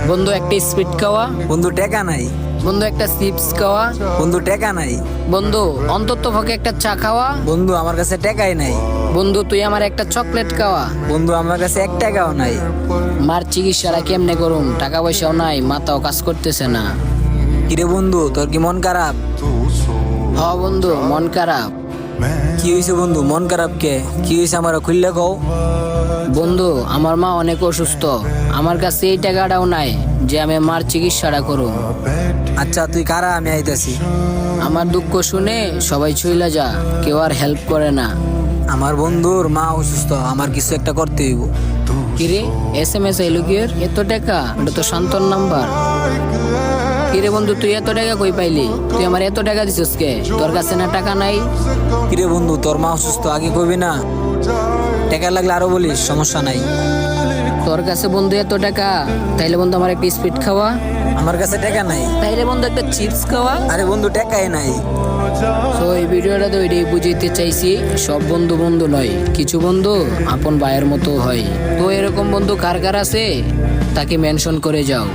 বন্ধু একটা স্পিড খাওয়া। বন্ধু টাকা নাই। বন্ধু একটা চিপস খাওয়া। বন্ধু টাকা নাই। বন্ধু অন্তত পক্ষে একটা চা খাওয়া। বন্ধু আমার কাছে টাকাই নাই। বন্ধু তুই আমার একটা চকলেট খাওয়া। বন্ধু আমার কাছে 1 টাকাও নাই। মার চিকিৎসাটা কেমনে করুম, টাকা পয়সাও নাই, মাথাও কাজ করতেছে না। কিরে বন্ধু, তোর কি মন খারাপ? হ বন্ধু, মন খারাপ। কি হয়েছে বন্ধু, মন খারাপ কে? কি হয়েছে আমার খুললে কও। বন্ধু আমার মা অনেক অসুস্থ, আমার কাছে এই টাকাটাও নাই যে আমি মার চিকিৎসাটা করুম। আচ্ছা তুই কারা, আমি আইতাছি। আমার দুঃখ শুনে সবাই চইলা যা, কেউ আর হেল্প করে না। আমার বন্ধুর মা অসুস্থ, আমার কিছু একটা করতে হইব। কিরে SMS আইলো কি এর? এত টাকা? এটা তো শান্তর নাম্বার। কিরে বন্ধু তুই এত টাকা কই পাইলি? তুই আমার এত টাকা দিছিস কে? তোর কাছে না টাকা নাই? কিরে বন্ধু, তোর মা অসুস্থ, আগে কইবি না? টাকা লাগলে আরো বলিস, সমস্যা নাই। তোর কাছে বন্ধু এত টাকা, তাইলে বন্ধু আমার একটা স্পিড খাওয়া। আমার কাছে টাকা নাই। তাইলে বন্ধু একটা চিপস খাওয়া। আরে বন্ধু টাকাই নাই। তো এই ভিডিওটা তো এটাই বুঝাইতে চাইছি, সব বন্ধু বন্ধু নয়, কিছু বন্ধু আপন ভাইয়ের মতো হয়। তো এরকম বন্ধু কার কার আছে তাকে মেনশন করে যাও।